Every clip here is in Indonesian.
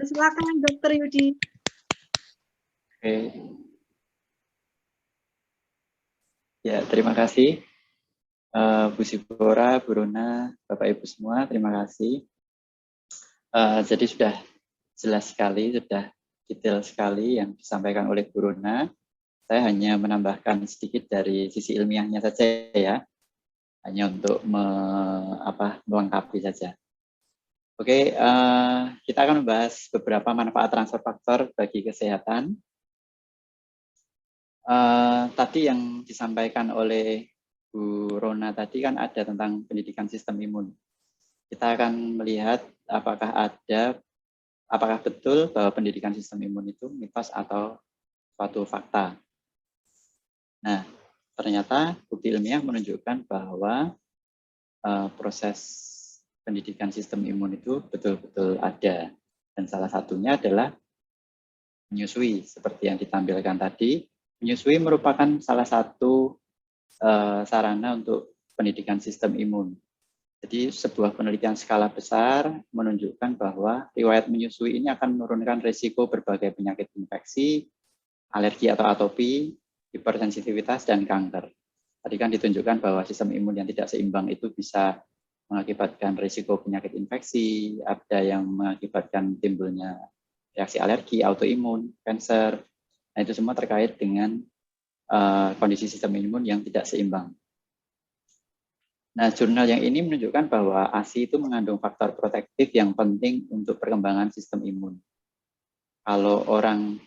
Silakan Dr. Yudi. Oke. Ya, terima kasih Bu Sibora, Bu Rona, Bapak Ibu semua, terima kasih. Jadi sudah jelas sekali, sudah detail sekali yang disampaikan oleh Bu Rona. Saya hanya menambahkan sedikit dari sisi ilmiahnya saja ya, hanya untuk melengkapi saja. Oke, kita akan membahas beberapa manfaat transfer faktor bagi kesehatan. Tadi yang disampaikan oleh Bu Rona tadi kan ada tentang pendidikan sistem imun. Kita akan melihat apakah betul bahwa pendidikan sistem imun itu mitos atau suatu fakta. Nah, ternyata bukti ilmiah menunjukkan bahwa proses pendidikan sistem imun itu betul-betul ada. Dan salah satunya adalah menyusui, seperti yang ditampilkan tadi. Menyusui merupakan salah satu sarana untuk pendidikan sistem imun. Jadi sebuah penelitian skala besar menunjukkan bahwa riwayat menyusui ini akan menurunkan risiko berbagai penyakit infeksi, alergi atau atopi, hipersensitivitas, dan kanker. Tadi kan ditunjukkan bahwa sistem imun yang tidak seimbang itu bisa mengakibatkan risiko penyakit infeksi, ada yang mengakibatkan timbulnya reaksi alergi, autoimun, kanker. Nah, itu semua terkait dengan kondisi sistem imun yang tidak seimbang. Nah, jurnal yang ini menunjukkan bahwa ASI itu mengandung faktor protektif yang penting untuk perkembangan sistem imun. Kalau orang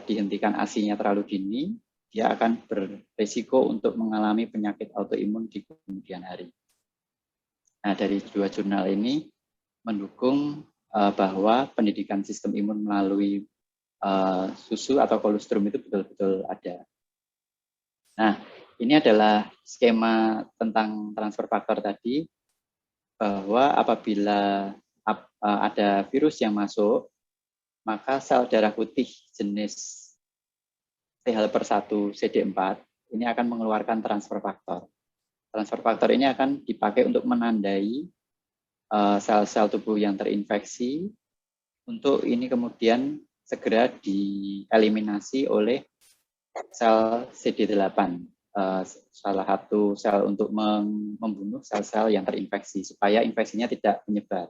dihentikan ASI-nya terlalu dini, dia akan berisiko untuk mengalami penyakit autoimun di kemudian hari. Nah, dari dua jurnal ini mendukung bahwa pendidikan sistem imun melalui susu atau kolostrum itu betul-betul ada. Nah, ini adalah skema tentang transfer faktor tadi, bahwa apabila ada virus yang masuk, maka sel darah putih jenis T helper 1 CD4 ini akan mengeluarkan transfer faktor. Transfer faktor ini akan dipakai untuk menandai sel-sel tubuh yang terinfeksi, untuk ini kemudian segera dieliminasi oleh sel CD8. Salah satu sel untuk membunuh sel-sel yang terinfeksi supaya infeksinya tidak menyebar.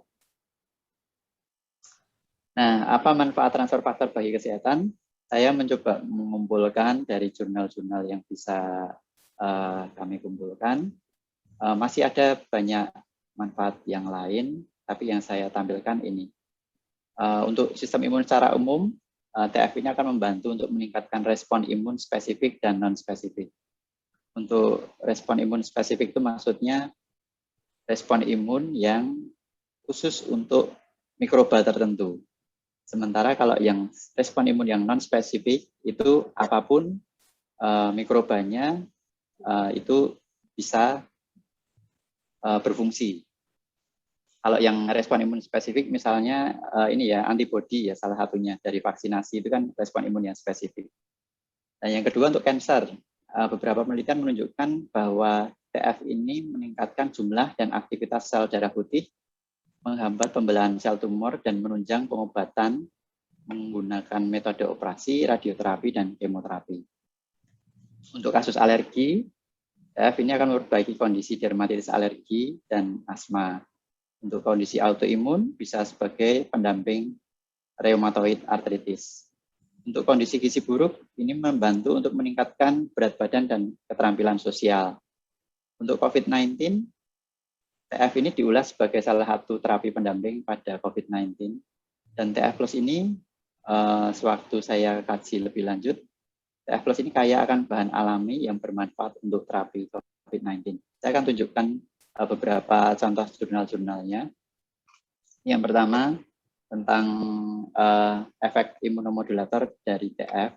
Nah, apa manfaat transfer faktor bagi kesehatan? Saya mencoba mengumpulkan dari jurnal-jurnal yang bisa kami kumpulkan. Masih ada banyak manfaat yang lain, tapi yang saya tampilkan ini. Untuk sistem imun secara umum, TF ini akan membantu untuk meningkatkan respon imun spesifik dan non-spesifik. Untuk respon imun spesifik itu maksudnya respon imun yang khusus untuk mikroba tertentu. Sementara kalau yang respon imun yang non-spesifik itu apapun mikrobanya itu bisa berfungsi. Kalau yang respon imun spesifik misalnya ini ya antibodi ya salah satunya dari vaksinasi itu kan respon imun yang spesifik. Dan yang kedua untuk kanker. Beberapa penelitian menunjukkan bahwa TF ini meningkatkan jumlah dan aktivitas sel darah putih, menghambat pembelahan sel tumor, dan menunjang pengobatan menggunakan metode operasi, radioterapi, dan kemoterapi. Untuk kasus alergi, TF ini akan memperbaiki kondisi dermatitis alergi dan asma. Untuk kondisi autoimun bisa sebagai pendamping rheumatoid arthritis. Untuk kondisi gizi buruk, ini membantu untuk meningkatkan berat badan dan keterampilan sosial. Untuk COVID-19, TF ini diulas sebagai salah satu terapi pendamping pada COVID-19. Dan TF Plus ini, sewaktu saya kaji lebih lanjut, TF Plus ini kaya akan bahan alami yang bermanfaat untuk terapi COVID-19. Saya akan tunjukkan beberapa contoh jurnal-jurnalnya. Yang pertama, tentang efek imunomodulator dari TF.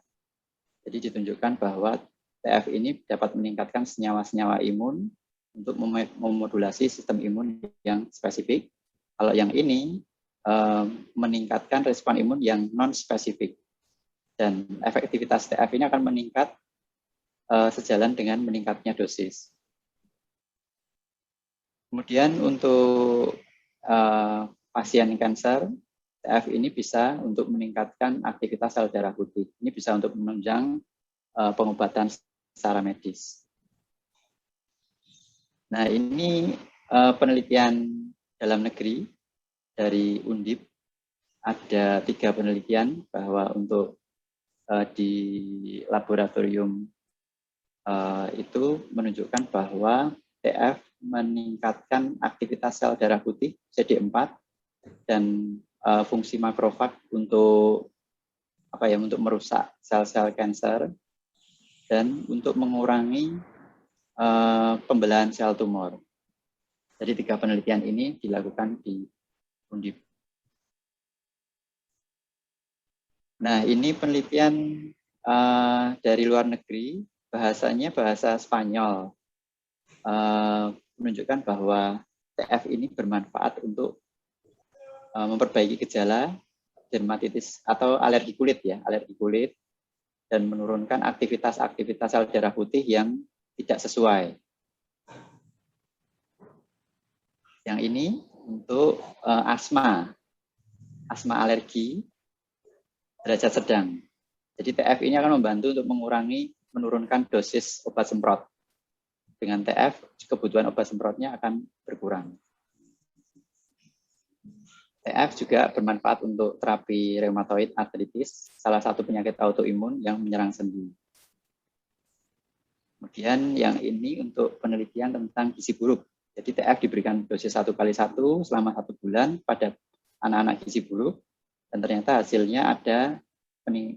Jadi ditunjukkan bahwa TF ini dapat meningkatkan senyawa-senyawa imun untuk memodulasi sistem imun yang spesifik. Kalau yang ini meningkatkan respon imun yang non-spesifik. Dan efektivitas TF ini akan meningkat sejalan dengan meningkatnya dosis. Kemudian untuk pasien kanker, TF ini bisa untuk meningkatkan aktivitas sel darah putih. Ini bisa untuk menunjang pengobatan secara medis. Nah, ini penelitian dalam negeri dari Undip. Ada 3 penelitian bahwa untuk di laboratorium itu menunjukkan bahwa TF meningkatkan aktivitas sel darah putih CD4 dan fungsi makrofag untuk untuk merusak sel-sel kanker dan untuk mengurangi pembelahan sel tumor. Jadi 3 penelitian ini dilakukan di Undip. Nah, ini penelitian dari luar negeri, bahasanya bahasa Spanyol, menunjukkan bahwa TF ini bermanfaat untuk memperbaiki gejala dermatitis atau alergi kulit ya, alergi kulit, dan menurunkan aktivitas sel darah putih yang tidak sesuai. Yang ini untuk asma alergi derajat sedang. Jadi TF ini akan membantu untuk menurunkan dosis obat semprot. Dengan TF, kebutuhan obat semprotnya akan berkurang. TF juga bermanfaat untuk terapi reumatoid arthritis, salah satu penyakit autoimun yang menyerang sendi. Kemudian yang ini untuk penelitian tentang gizi buruk. Jadi TF diberikan dosis 1 kali 1 selama 1 bulan pada anak-anak gizi buruk, dan ternyata hasilnya ada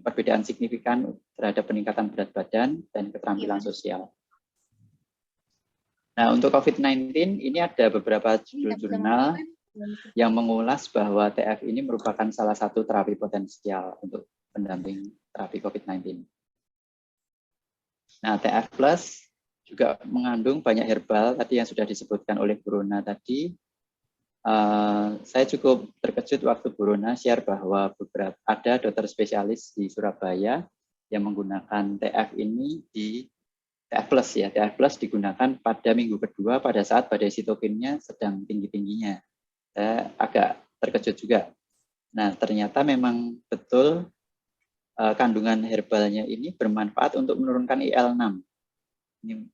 perbedaan signifikan terhadap peningkatan berat badan dan keterampilan sosial. Nah, untuk COVID-19 ini ada beberapa jurnal yang mengulas bahwa TF ini merupakan salah satu terapi potensial untuk pendamping terapi COVID-19. Nah, TF Plus juga mengandung banyak herbal tadi yang sudah disebutkan oleh Bu Rona tadi. Saya cukup terkejut waktu Bu Rona share bahwa ada dokter spesialis di Surabaya yang menggunakan TF ini di TF Plus ya. TF Plus digunakan pada minggu kedua pada saat badai sitokinnya sedang tinggi-tingginya. Saya agak terkejut juga. Nah, ternyata memang betul kandungan herbalnya ini bermanfaat untuk menurunkan IL-6.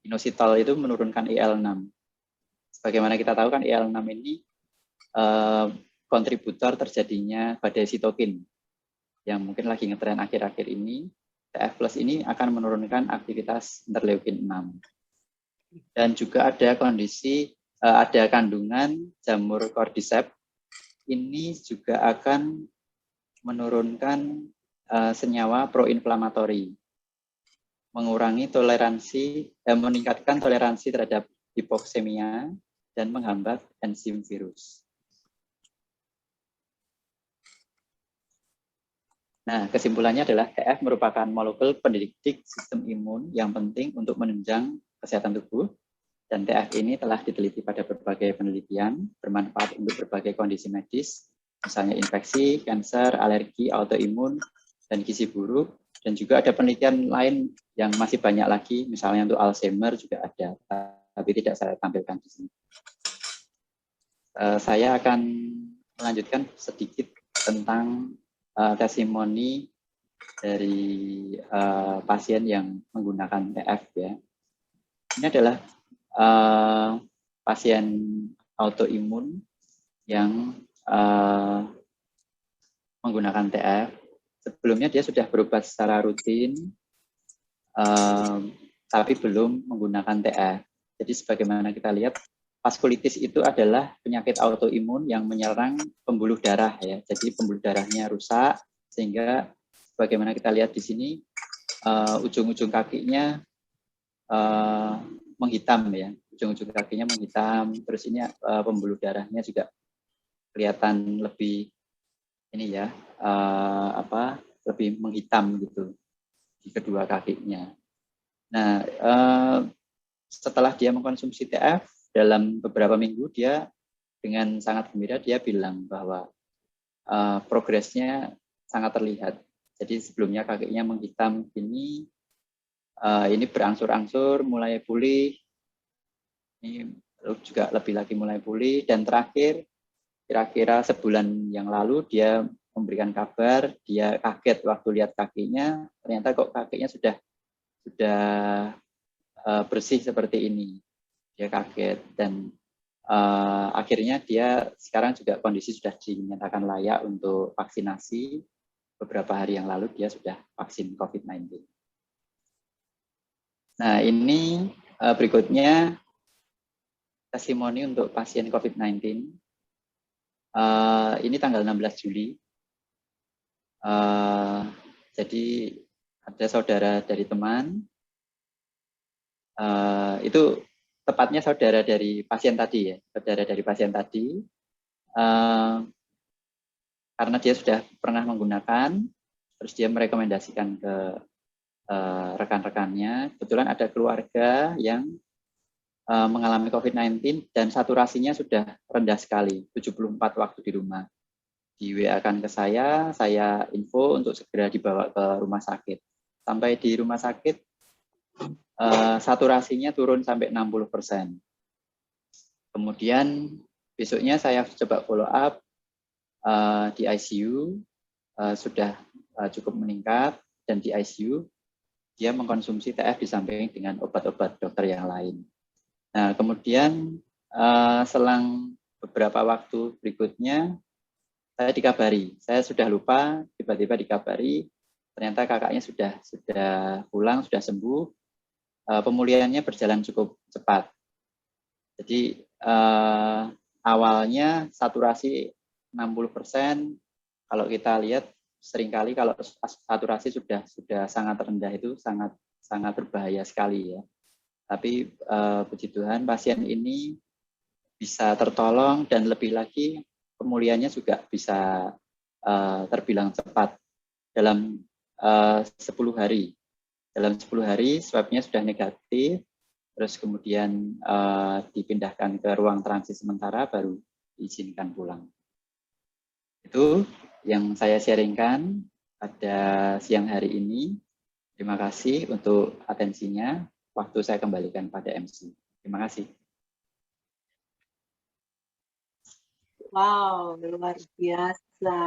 Inositol itu menurunkan IL-6. Sebagaimana kita tahu kan IL-6 ini kontributor terjadinya badai sitokin yang mungkin lagi ngetren akhir-akhir ini. TF Plus ini akan menurunkan aktivitas interleukin 6. Dan juga ada ada kandungan jamur cordyceps, ini juga akan menurunkan senyawa proinflamatori, meningkatkan toleransi terhadap hipoksemia dan menghambat enzim virus. Nah, kesimpulannya adalah TF merupakan molekul pendidik sistem imun yang penting untuk menunjang kesehatan tubuh, dan TF ini telah diteliti pada berbagai penelitian, bermanfaat untuk berbagai kondisi medis, misalnya infeksi, kanker, alergi, autoimun, dan gizi buruk, dan juga ada penelitian lain yang masih banyak lagi, misalnya untuk Alzheimer juga ada, tapi tidak saya tampilkan di sini. Saya akan melanjutkan sedikit tentang testimoni dari pasien yang menggunakan TF ya. Ini adalah pasien autoimun yang menggunakan TF. Sebelumnya dia sudah berobat secara rutin, tapi belum menggunakan TF. Jadi sebagaimana kita lihat, vaskulitis itu adalah penyakit autoimun yang menyerang pembuluh darah ya. Jadi pembuluh darahnya rusak sehingga bagaimana kita lihat di sini ujung-ujung kakinya menghitam ya. Ujung-ujung kakinya menghitam. Terus ini pembuluh darahnya juga kelihatan lebih ini ya lebih menghitam gitu di kedua kakinya. Nah, setelah dia mengkonsumsi TF dalam beberapa minggu, dia dengan sangat gembira dia bilang bahwa progresnya sangat terlihat. Jadi sebelumnya kakinya menghitam ini berangsur-angsur mulai pulih, ini juga lebih lagi mulai pulih, dan terakhir kira-kira sebulan yang lalu dia memberikan kabar, dia kaget waktu lihat kakinya, ternyata kok kakinya sudah bersih seperti ini. Dia kaget dan akhirnya dia sekarang juga kondisi sudah dinyatakan layak untuk vaksinasi. Beberapa hari yang lalu dia sudah vaksin COVID-19. Nah, ini berikutnya testimoni untuk pasien COVID-19. Ini tanggal 16 Juli. Jadi ada saudara dari teman, itu tepatnya saudara dari pasien tadi ya, saudara dari pasien tadi, karena dia sudah pernah menggunakan, terus dia merekomendasikan ke rekan-rekannya. Kebetulan ada keluarga yang mengalami COVID-19 dan saturasinya sudah rendah sekali, 74 waktu di rumah. Di WA-kan ke saya info untuk segera dibawa ke rumah sakit. Sampai di rumah sakit, saturasinya turun sampai 60%. Kemudian besoknya saya coba follow up di ICU, sudah cukup meningkat, dan di ICU dia mengkonsumsi TF disamping dengan obat-obat dokter yang lain. Nah, kemudian selang beberapa waktu berikutnya, saya dikabari, saya sudah lupa, tiba-tiba dikabari, ternyata kakaknya sudah pulang, sudah sembuh, pemulihannya berjalan cukup cepat. Jadi awalnya saturasi 60%, kalau kita lihat seringkali kalau saturasi sudah sangat rendah itu sangat berbahaya sekali ya. Tapi puji Tuhan pasien ini bisa tertolong dan lebih lagi pemulihannya juga bisa terbilang cepat dalam 10 hari. Dalam 10 hari swabnya sudah negatif, terus kemudian dipindahkan ke ruang transit sementara baru diizinkan pulang. Itu yang saya sharingkan pada siang hari ini. Terima kasih untuk atensinya. Waktu saya kembalikan pada MC. Terima kasih. Wow, luar biasa.